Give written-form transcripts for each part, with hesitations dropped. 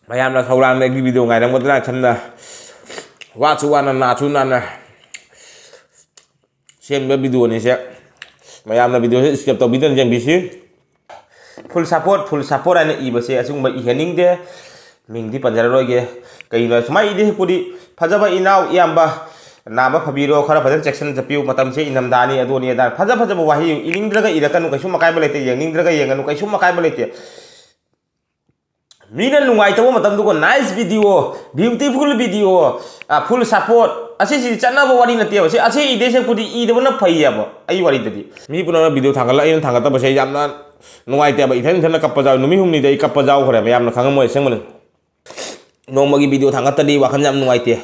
mayamna khawrang gi video ngai dang modna channa wa chu wana na chu na sem ba video ni se mayamna video se skip to bidan jang bisi full support ana ibase asung ba ihening de mingdi panjara roge kaina sumai de pudi fajaba inaw iyamba nama fabiro khara fajan section japiu matam se inam dani adoni da fajaba wahi ilingdraga irakanu kaisu makai balete yengingdraga yenganu kaisu makai balete mina nungai tawo matam duko nice video beautiful video full support asi si chana ba wari natia asi ide se pudi ide bana phaiya ba ai wari dadi mi puna video thangala in thangata ba se yamna nungai te ba ithen thana kappa jaw numi humni dai kappa jaw khore yamna khangamoi sengmane nongmagi video thangata di wakhan yam nungai te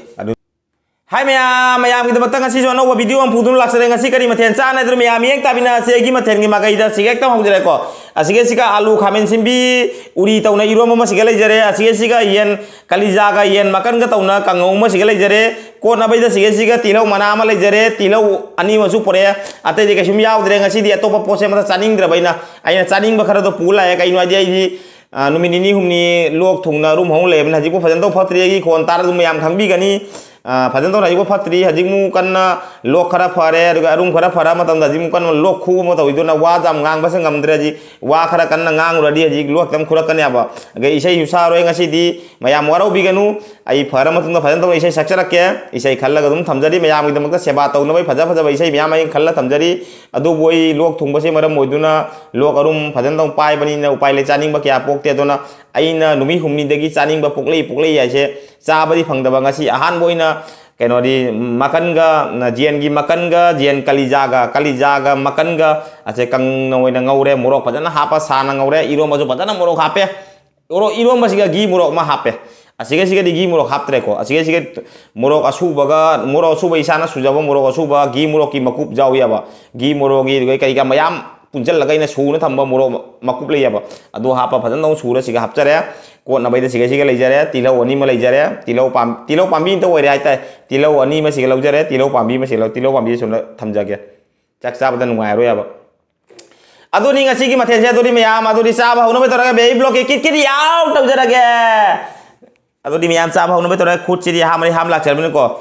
hai mayam kita batang ngasih sono wa video ang pudun laksana ngasih kari mathen chana dru mayam yek tabina se gi mathen gi magai da sigek ta hongjere ko asige sika alu khamen simbi uri tauna iro ma sigale jare asige sika yen kalija ga yen makan ga tauna kangau ma sigale jare ko na bai da sige sika tilau mana ma le jare tilau ani masu pore ate je kesum yaw dre ngasih di atopa pose ma chaning dra baina aina chaning ba khara do pula ya kai no ai ji numinini humni lok thungna rum hong le na ji ko fajan to phatri gi khon tar dum mayam khangbi gani fajan to na ji ko phatri hajimu kanna lok khara phare arum khara phara matam da jimu kan lok khu mo tawi do na wa jam ngang ba sangam dre ji wa khara kanna ngang ura di ji lok tam khura kan ya ba ge isai husa roi ngasi di mayam warau bi ganu ai phara matum da fajan to isai sakchara ke isai khalla ga dum thamjari mayam gi damak seba taw na bai faja faja isai mayam ai khalla thamjari adu boi lok thungba se maram moiduna lok arum fajan to pai bani na upai le chaning ba kya pokte do na aina numi humni dagi chaning ba poklei ya se chabadi phangdaba ngasi ahan boina keno di makan ga na jian gi makan ga jian kalijaga makan ga ase kang noina ngaure morok pajana hapa sana ngaure iro majo pajana morok hape iro masiga gi morok ma hape asige sige di gi morok haptre ko asige sige morok asuba ga morok suba isana sujaba morok asuba gi morok ki makup jaw ya ba gi morok gi kai ga mayam punjal lagai na suna thamba morok makup le ya ba adu hapa pajana no sura siga hapchare ko na bai da sige sige leijare tilau ani ma leijare tilau pambi to oi rai ta tilau ani ma sige laujare tilau pambi ma sige tilau pambi suna thamjage chak cha badan ngai ro ya ba adu ni ngasi gi mathen se adu ni mayam adu ni sa ba hono be tora be block kit yaw tau jarage adu ni mayam sa ba hono be tora khut chi ham lak char bin ko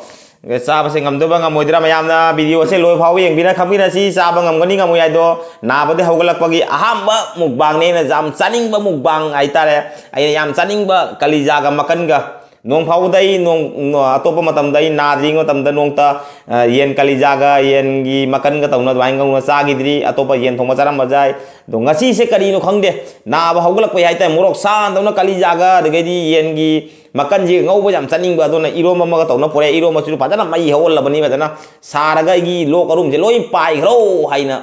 sa ba se ngam do ba ngam moidra mayam na video se loi phau yeng bina khamina si sa ba ngam gani ngam yai do na ba de hogalak pagi aham ba mukbang ne na jam chaning ba mukbang ai tare ai yam chaning ba kalija ga makan ga nong phau dai nong atopa matam dai na ring matam da nong ta yen kalija ga yen gi makan ga tauna dwai ngau na sa gi dri atopa yen thoma charam bajai do ngasi se kari no khangde na ba hogalak pai hai ta morok san tauna kalija ga de gi yen gi makan ji ngau ba jam chaning ba do na iro ma ga tauna pore iro ma chu pajana mai hol la bani ba na sara ga gi lok arum je loi pai ro haina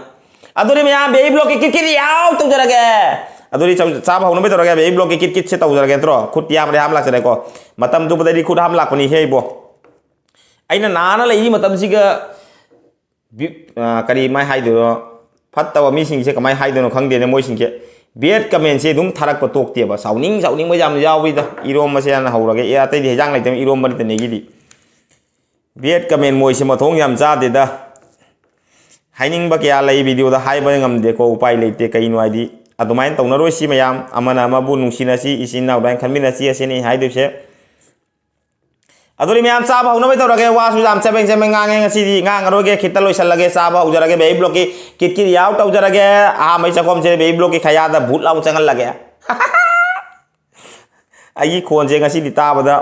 adori me ya be blok kit yaw tu jarage adori cha ba hono be torage be blok kit se tau jarage tro khut yam re ham lak sare ko matam du badai khut ham lak pani he bo aina nana lai matam siga kari mai hai do fatta wa mi sing se kamai hai do no khang de ne moi sing ke bet comment se dum tharak ko tok te ba sauning ba jam yaw wi da irom ma se na haurage ya tai de jang lai tem irom ba te ne gi di bet comment moi se ma thong yam cha de da haining ba kya lai video da hai ba ngam de ko upai leite kai no id adumain tawna roi si mayam amana ama bu nungsina si isin naw dan khamina si aseni hai de se aduri mayam sa ba hono be tawrage wa su jam sebeng ngang si di ngang roge khita loi salage sa ba ujarage be block ki yaw taw jarage a mai chakom se be block ki khaya da bhut law changal lage ai khon je ngasi di ta ba da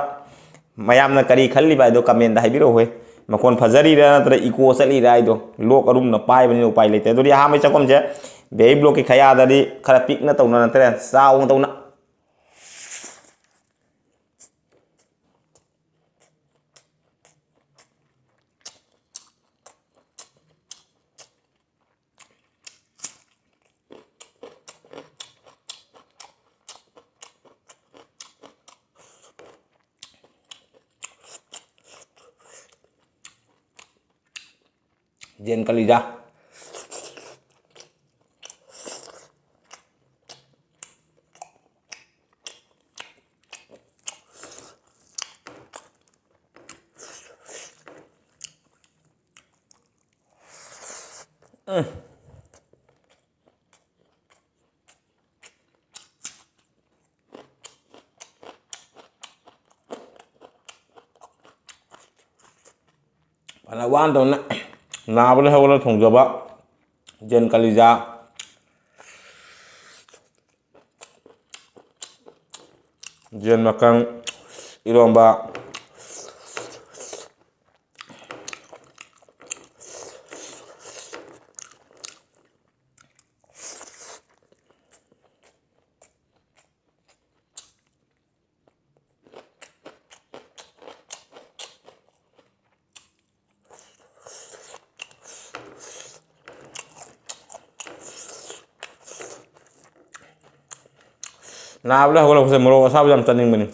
mayam na kari khalli ba do comment da hai biro hoy makon fajari ra natra iko sali ra ido lok arum na pai bani upai lete dori ha mai chakom je be block ki khaya da di khara pik na tawna na tre saw tawna jen kalija ꯐꯅ ꯋꯥꯅ ꯇꯧꯅ ꯅꯥꯕꯗ ꯍꯧꯒꯠꯂ ꯊꯣꯡꯖꯕ ꯌꯦꯟ ꯀꯂꯤꯖꯥ ꯌꯦꯟ ꯃꯀꯪ ꯏꯔꯣꯝꯕ ꯅꯥꯕꯗ ꯍꯧꯒꯠꯂꯛꯄꯁꯦ ꯃꯣꯔꯣꯛ ꯑꯁꯥꯕ ꯌꯥꯝ ꯆꯥꯅꯤꯡꯕꯅꯤ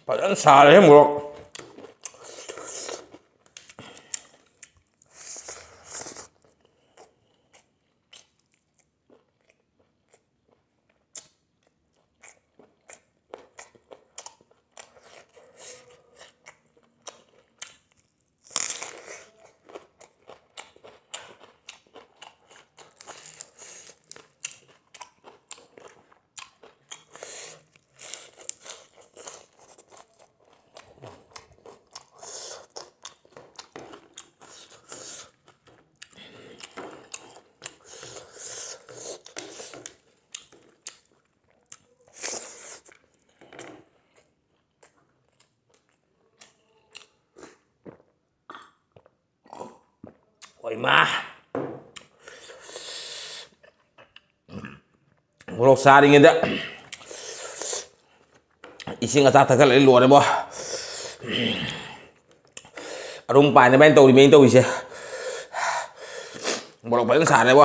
ꯐꯖꯅ ꯁꯥꯔꯦ ꯃꯣꯔꯣꯛ ꯏꯃꯥ ꯃꯣꯔꯣꯛ ꯁꯥꯔꯤꯉꯩꯗ ꯏꯁꯤꯡ ꯑꯆꯥ ꯊꯛꯆꯜꯂꯗꯤ ꯂꯣꯏꯔꯦꯕꯣ ꯑꯔꯨꯝ ꯄꯥꯏꯅꯕ ꯇꯧꯔꯤꯃꯦ ꯇꯧꯔꯤꯁꯦ ꯃꯣꯔꯣꯛ ꯐꯖꯅ ꯁꯥꯔꯦꯕꯣ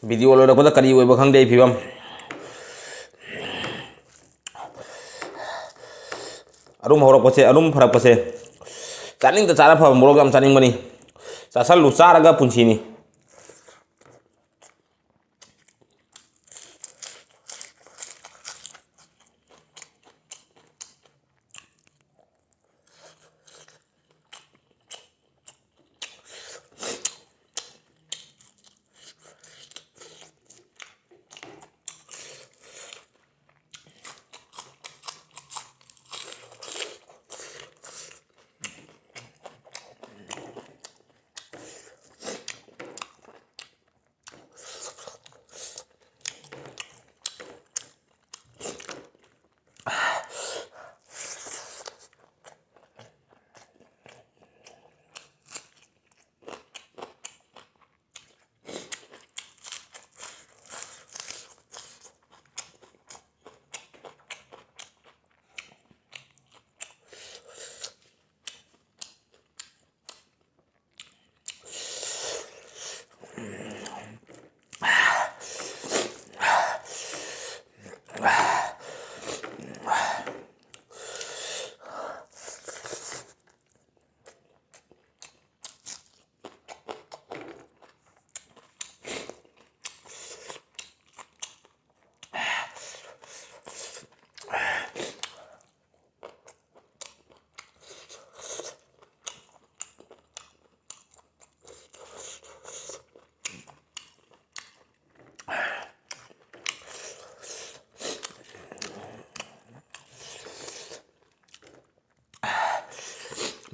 ꯚꯤꯗꯤꯑꯣ ꯂꯣꯏꯔꯛꯄꯗ ꯀꯔꯤ ꯑꯣꯏꯕ ꯈꯪꯗꯦ ꯑꯩ ꯐꯤꯕꯝ ꯑꯔꯨꯝ ꯍꯧꯔꯛꯄꯁꯦ ꯑꯔꯨꯝ ꯐꯔꯛꯄꯁꯦ ꯆꯥꯅꯤꯡꯗ ꯆꯥꯔ ꯐꯕ ꯃꯣꯔꯣꯛ ꯌꯥꯝ ꯆꯥꯅꯤꯡꯕꯅꯤ ꯆꯥꯁꯜꯂꯨ ꯆꯥꯔꯒ ꯄꯨꯟꯁꯤꯅꯤ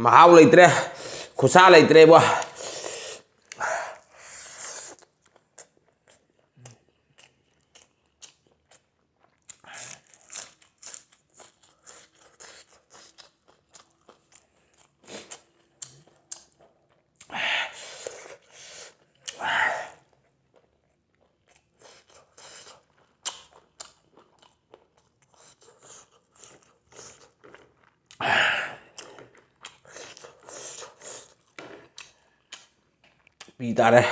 ꯃꯍꯥꯎ ꯂꯩꯇ꯭ꯔꯦ ꯈꯨꯠꯁꯥ ꯂꯩꯇ꯭ꯔꯦꯕꯣ ꯄꯤ ꯇꯥꯔꯦ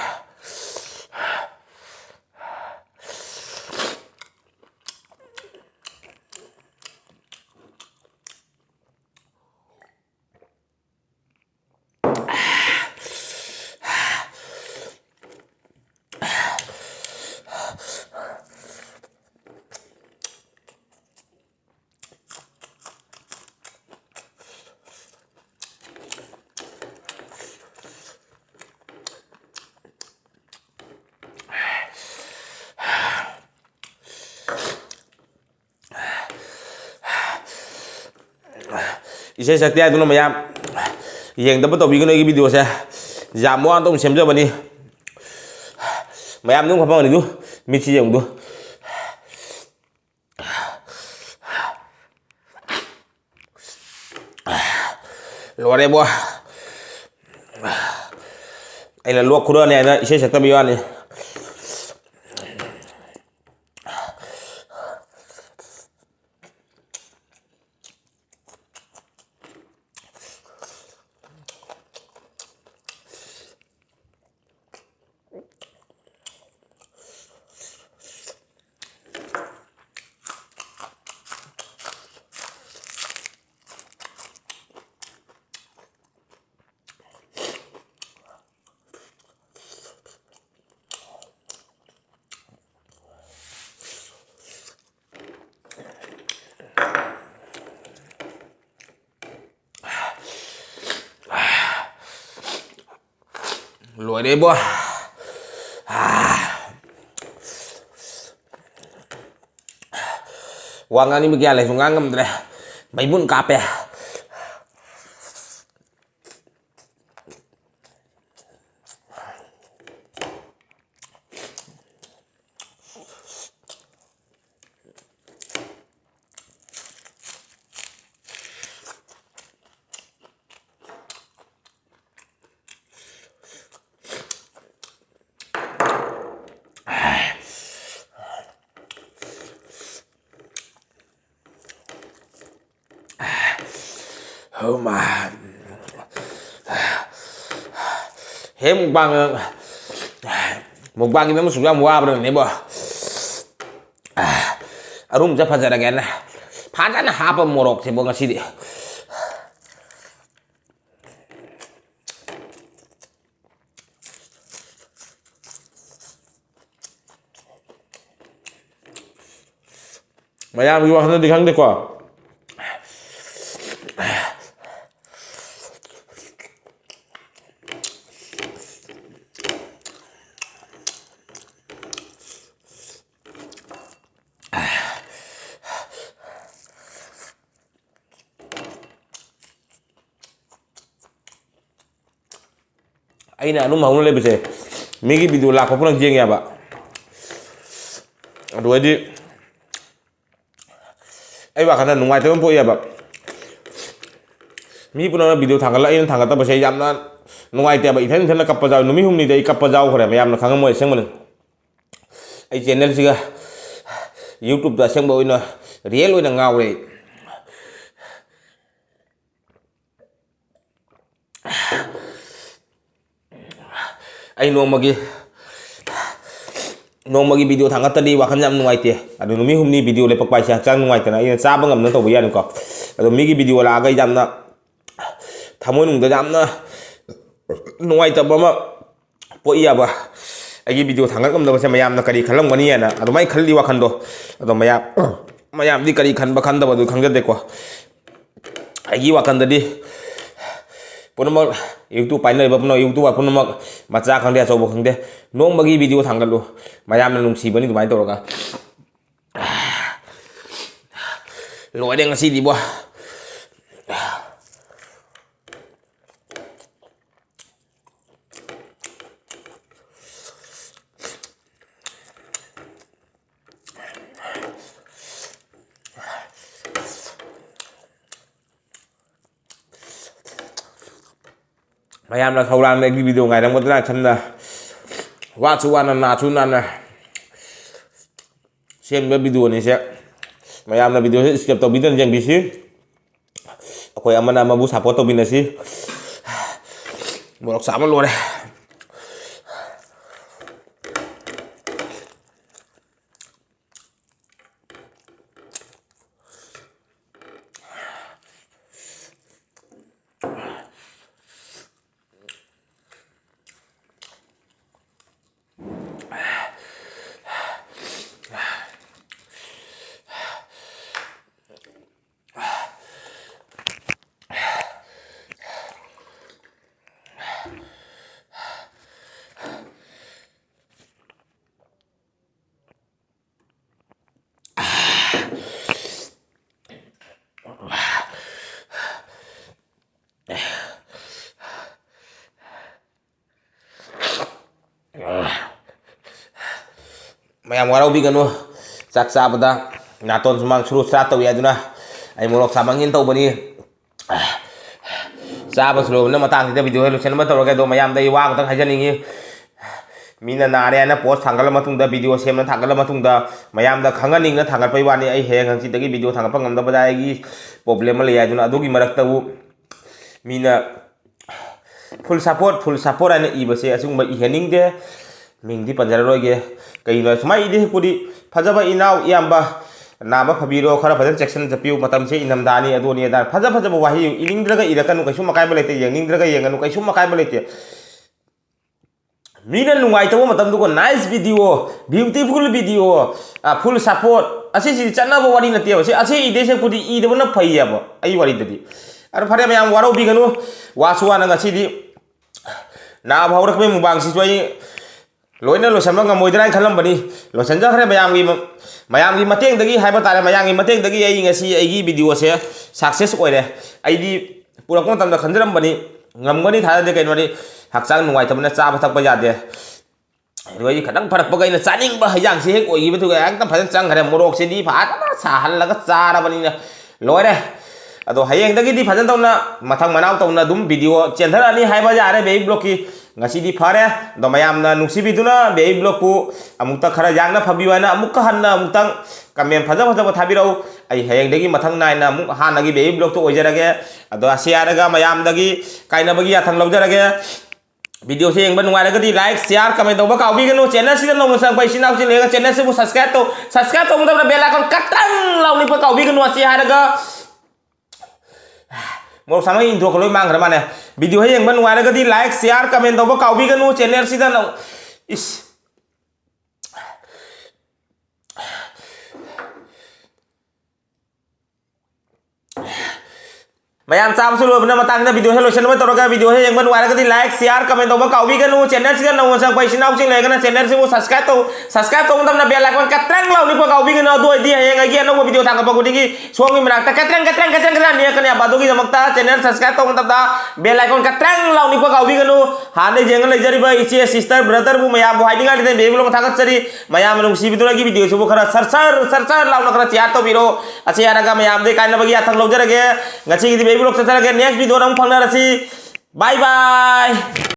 isai sakti aduna mayam yeng dapat tobi gino video saya jamu antum semja bani mayam nung apa ni tu mici yang tu luar ya buah ini luak kuda ni ada isai sakti biwan ni luar deh buah wangan ini begini lah sungangem deh baibun kape oh man he mukbang ini masuk jam wah bener nih boh arum japa jara gana padan apa morok sih boh ngasih deh mayam gua kan di kang deh kok aina anu mau lebih sih migi video lah kau pulang jeng ya pak aduh aja ayo karena nungai tuh empuk ya pak mi pun ada video tanggal lain tanggal apa saya jamna nungai tiap itu kan kapal jauh numi humni dari kapal jauh kore mayam nak kangen mau eseng mana ai channel sih kah YouTube dah eseng bawa ina real ina ngau deh ai nomagi video tanggal tadi wakan jam nungai tiap aduh numi humni video lepak pai sih cang nungai tiap ini sabang ngam nanti buaya nih kok aduh migi video lah agak jamna tamu nung dah jamna nungai tiap apa po iya bah ai video tanggal ngam dah mayam nak kari kalang wani ya na aduh mai kali wakan do aduh mayam di kari kan bakan dah aduh kangja deh kok ai wakan tadi pun mau YouTube pakai nih bapak YouTube pun mau macam kang dia coba kang dia nong bagi video tanggal lu mayam nung si bani tu main tu orang lu ada ngasih di bawah mayam là khâu làm cái video ngày đang có là chân là quá chú ăn là chú ăn là xem cái video này sẽ mayam là video skip tàu video yang bisi aku yang mana mabu support tàu bina sih bolok sama luôn đây mayam waraubiगनु चाक चाबदा नातोन सुमांग सुरु start तौ यादुना आई मोरक सामंगिन तौबनी चाबा सुरुबना Matang video lotion तौरगे दो मयाम दई वा खतंग हाइजनिंगी मीना नारे ना post थांगल मतुंग video सेमना थांगल मतुंग मयाम दा खंगनिंग थांगलपै वानी आई हेंग हंसिदगी video थांगप ngam बजायगी problem ले यादुना अदुगी मरक्तबु मीना फुल सपोर्ट आने इबसे असुंग इहेनिंग दे मिंगदी पंजररोगे कईनो सुमाई इदे पुरी फजबा इनाव इयाम्बा नाम फबीरो खरा फजन सेक्शन जपियो मतम से इनमदानी अदोनी दा फजब वाही इनिंद्रगा इरकनु कैसु मकायब लेते यंगिंद्रगा यंगनु कैसु मकायब लेते मीना नुंगाइतबो मतम दुको nice video beautiful video full support असे सि चन्नाबो वारी नते बसे असे इदे से पुरी इदबना फैयाब आई वारी ददी अर फरे मयाम वारो बिगनु वासुवा नंगा सिदी ना भावरकबे मुबांग सिजोई लोइना लोसम ngमोइदरा खलमबनी लोसनजा खरे मयामगी मतेंगदगी हाइबा तारे मयामगी मतेंगदगी आई ngasi आईगी वीडियो से सक्सेस ओइरे आईदी पुरक मतम खंजरमबनी ngमगनी थादे कइनोनी हक्चांग नुंगाइतबना चाबा थकबा यादे रोई खतंग फरकबा गइना चानिंगबा हयांग से हेक ओइगिबे तुगा एकदम फजन चंगरे मोरक से दी फादना साहलगा चारबनी लोइरे अदो हयेंगदगी फजन तौना मथंग मनाव तौना दुम वीडियो चेंथरानी हाइबा यारे बे ब्लॉग की ngasi fare do mayamna nungsibiduna be blog ku amukta khara yangna phabiwana amukka hanna amuktang comment faja thabirau ai hayengdagi mathang naina amuk hanagi be blog to oijarage ado asiaraga mayamdagi kainabagi athang lawjarage video se yengba nungaragadi like share comment tawba kaubiganu channel sida nong sang pai sinau sin lega channel se bu subscribe to mudabna bell icon katang launi pa kaubiganu asiaraga मोर सामने intro को लोई मांग रहा माने video है यंगबन वारगदी like share comment तब काउबीगनु channel सिदा न इस मयाम चाब सुरुबना मतंगदा वीडियो है लोसन में तोरगा वीडियो है यंगबन वारगदी लाइक शेयर कमेंट तब काउबीगनु चैनल सिदा न वंसा पैसिनाउ सिंग लेगना चैनल से वो सब्सक्राइब तो मतलब बेल आइकन कत्रंग लाउनी प काउबीगनु दो दी है यंगी अनो वीडियो थांग प गुडी की सोंगी मनाक कत्रंग ने कने बादोगी जमकता चैनल सब्सक्राइब तो मतलब बेल आइकन कत्रंग लाउनी प काउबीगनु हाने जेंग लेजरिबा इचे सिस्टर ब्रदर बु मयाम हाइडिंग आदि बेबलों थागतसरी मयाम नुंग सिबिदुना की वीडियो सुबो खरा सरसर लाउना खरा चियार तो बिरो अच्छे यारगा मयाम दे काइना बगी आथंग लौजरगे ngasi की बेबलों ससरगे नेक्स्ट वीडियो रंग फंगना रसी बाय बाय।